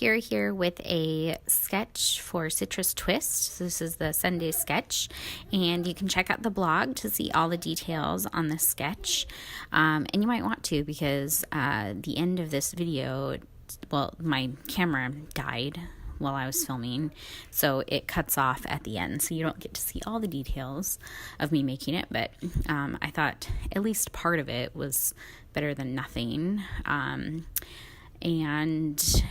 Kira here with a sketch for Citrus Twist. This is the Sunday sketch, and you can check out the blog to see all the details on the sketch. And you might want to, because the end of this video, well, my camera died while I was filming, so it cuts off at the end, so you don't get to see all the details of me making it, but I thought at least part of it was better than nothing. And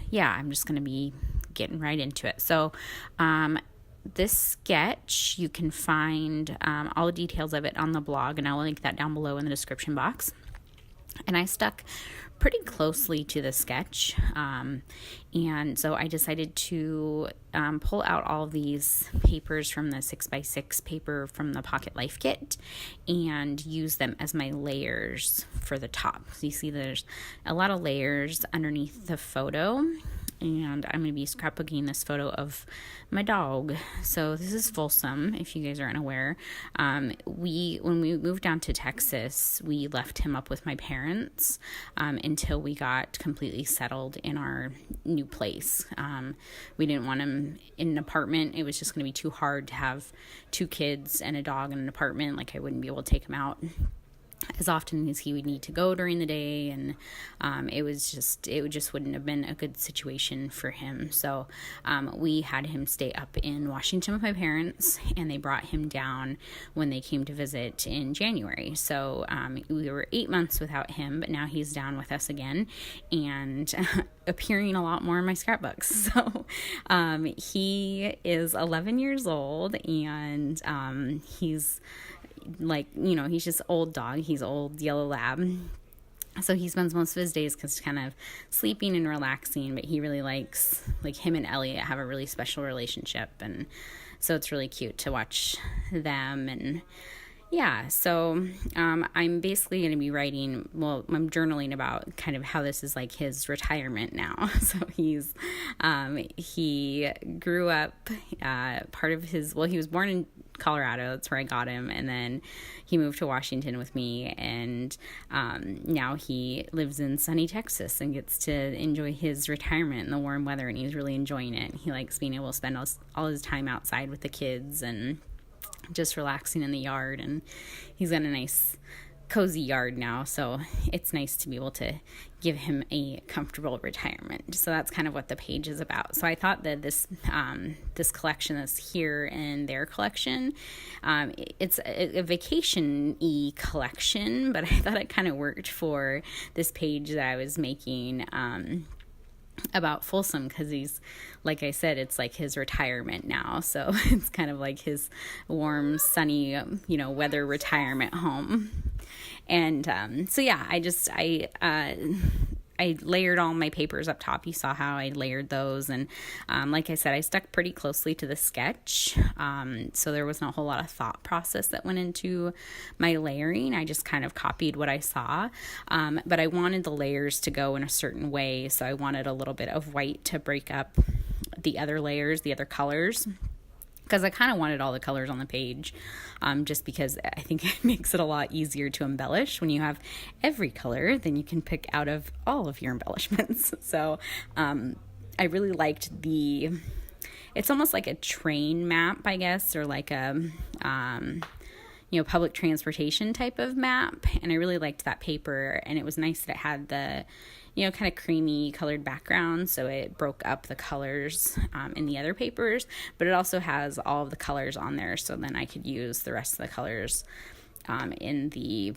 yeah, I'm just going to be getting right into it. So this sketch, you can find all the details of it on the blog, and I'll link that down below in the description box. And I stuck pretty closely to the sketch, and so I decided to pull out all of these papers from the 6x6 paper from the Pocket Life Kit and use them as my layers for the top. So you see there's a lot of layers underneath the photo, and I'm going to be scrapbooking this photo of my dog. So this is Folsom, if you guys aren't aware. When we moved down to Texas, we left him up with my parents until we got completely settled in our new place. We didn't want him in an apartment. It was just going to be too hard to have 2 kids and a dog in an apartment. Like, I wouldn't be able to take him out as often as he would need to go during the day, and it just wouldn't have been a good situation for him. So we had him stay up in Washington with my parents, and they brought him down when they came to visit in January. So we were 8 months without him, but now he's down with us again and appearing a lot more in my scrapbooks. So he is 11 years old, and he's he's just old dog. He's old yellow lab. So he spends most of his days just kind of sleeping and relaxing, but he really likes, him and Elliot have a really special relationship. And so it's really cute to watch them. And yeah, so I'm basically going to be I'm journaling about kind of how this is like his retirement now. So he grew up, he was born in Colorado. That's where I got him. And then he moved to Washington with me. And now he lives in sunny Texas and gets to enjoy his retirement in the warm weather. And he's really enjoying it. He likes being able to spend all his time outside with the kids and just relaxing in the yard. And he's got a nice cozy yard now, so it's nice to be able to give him a comfortable retirement. So that's kind of what the page is about. So I thought that this collection that's here in their collection, it's a vacation-y collection, but I thought it kind of worked for this page that I was making about Folsom, because he's, like I said, it's like his retirement now. So it's kind of like his warm, sunny, weather retirement home. And so yeah, I layered all my papers up top. You saw how I layered those. And like I said, I stuck pretty closely to the sketch. So there wasn't a whole lot of thought process that went into my layering. I just kind of copied what I saw. But I wanted the layers to go in a certain way. So I wanted a little bit of white to break up the other layers, the other colors, because I kind of wanted all the colors on the page, just because I think it makes it a lot easier to embellish. When you have every color, then you can pick out of all of your embellishments. So I really liked it's almost like a train map, I guess, or like a public transportation type of map. And I really liked that paper, and it was nice that it had the kind of creamy colored background, so it broke up the colors in the other papers, but it also has all of the colors on there, so then I could use the rest of the colors in the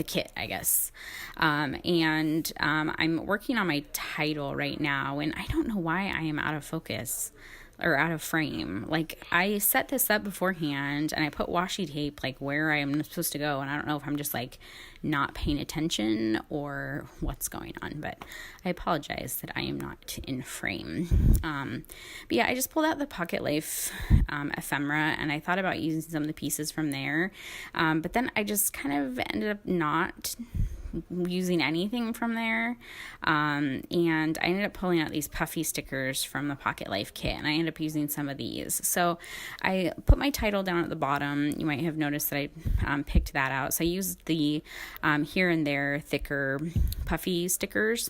kit, I guess. And I'm working on my title right now, and I don't know why I am out of focus or out of frame. Like, I set this up beforehand, and I put washi tape where I am supposed to go, and I don't know if I'm just not paying attention or what's going on, but I apologize that I am not in frame. But yeah, I just pulled out the Pocket Life ephemera, and I thought about using some of the pieces from there, but then I just kind of ended up not using anything from there, and I ended up pulling out these puffy stickers from the Pocket Life kit, and I ended up using some of these. So I put my title down at the bottom. You might have noticed that I picked that out. So I used the here and there thicker puffy stickers.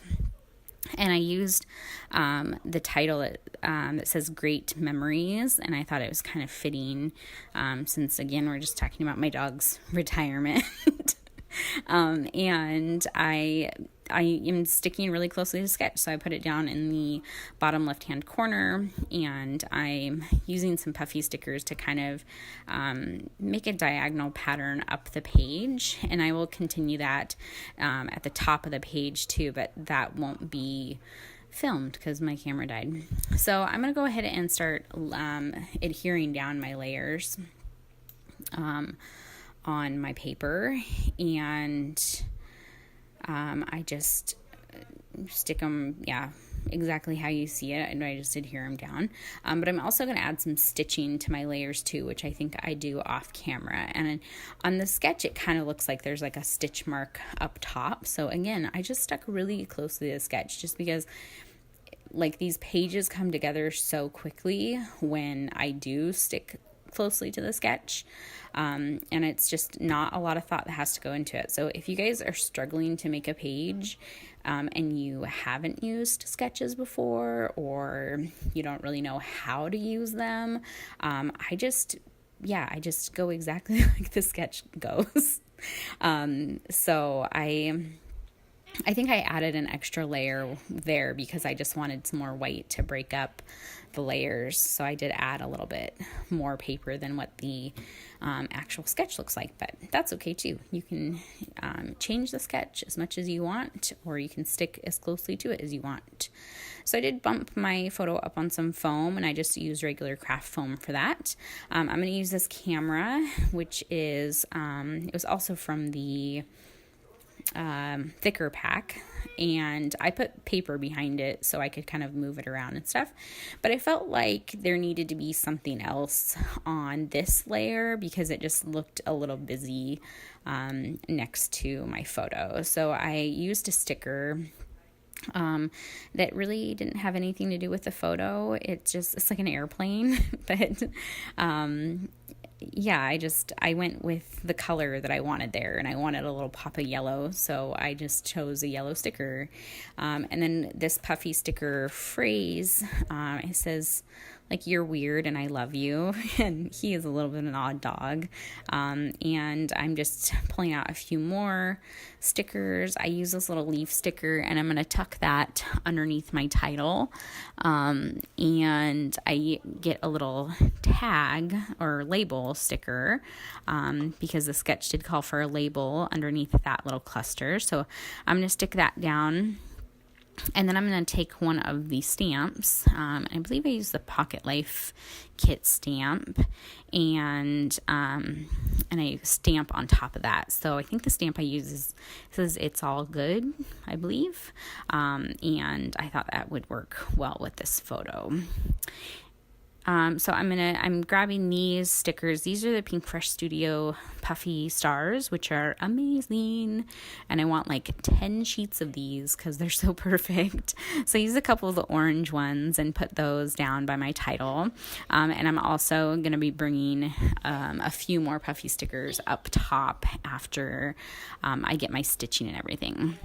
And I used the title that says Great Memories, and I thought it was kind of fitting since, again, we're just talking about my dog's retirement. And I am sticking really closely to the sketch, so I put it down in the bottom left-hand corner, and I'm using some puffy stickers to kind of make a diagonal pattern up the page, and I will continue that at the top of the page too, but that won't be filmed because my camera died. So I'm going to go ahead and start adhering down my layers on my paper, and I just stick them, exactly how you see it, and I just adhere them down. But I'm also going to add some stitching to my layers too, which I think I do off camera. And on the sketch, it kind of looks like there's like a stitch mark up top. So again, I just stuck really closely to the sketch just because like these pages come together so quickly when I do stick closely to the sketch, and it's just not a lot of thought that has to go into it. So if you guys are struggling to make a page and you haven't used sketches before, or you don't really know how to use them, I just go exactly like the sketch goes. So I think I added an extra layer there because I just wanted some more white to break up the layers. So I did add a little bit more paper than what the actual sketch looks like, but that's okay too. You can change the sketch as much as you want, or you can stick as closely to it as you want. So I did bump my photo up on some foam, and I just used regular craft foam for that. I'm going to use this camera, which is, it was also from the thicker pack, and I put paper behind it so I could kind of move it around and stuff, but I felt like there needed to be something else on this layer because it just looked a little busy next to my photo. So I used a sticker that really didn't have anything to do with the photo. It's like an airplane, but I went with the color that I wanted there, and I wanted a little pop of yellow, so I just chose a yellow sticker. And then this puffy sticker phrase, it says, like, "You're weird and I love you," and he is a little bit of an odd dog. And I'm just pulling out a few more stickers. I use this little leaf sticker, and I'm going to tuck that underneath my title. And I get a little tag or label sticker because the sketch did call for a label underneath that little cluster. So I'm going to stick that down. And then I'm going to take one of the stamps. I believe I use the Pocket Life kit stamp, and I stamp on top of that. So I think the stamp I use says "It's all good," I believe, and I thought that would work well with this photo. So I'm grabbing these stickers. These are the Pink Fresh Studio Puffy Stars, which are amazing. And I want like 10 sheets of these because they're so perfect. So I use a couple of the orange ones and put those down by my title. And I'm also going to be bringing a few more puffy stickers up top after I get my stitching and everything.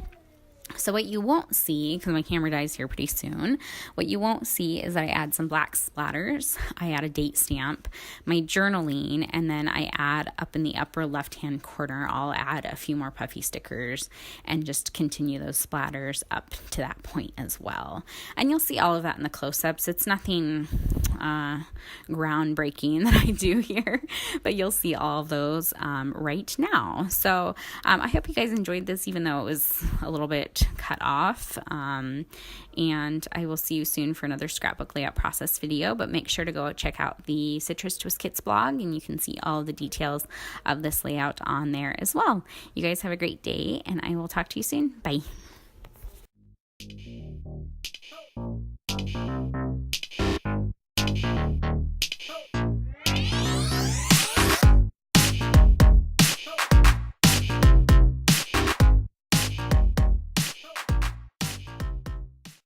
So what you won't see, because my camera dies here pretty soon, what you won't see is that I add some black splatters. I add a date stamp, my journaling, and then I add up in the upper left-hand corner, I'll add a few more puffy stickers and just continue those splatters up to that point as well. And you'll see all of that in the close-ups. It's nothing groundbreaking that I do here, but you'll see all of those right now. So I hope you guys enjoyed this, even though it was a little bit cut off, and I will see you soon for another scrapbook layout process video. But make sure to go check out the Citrus Twist Kits blog, and you can see all the details of this layout on there as well. You guys have a great day, and I will talk to you soon. Bye.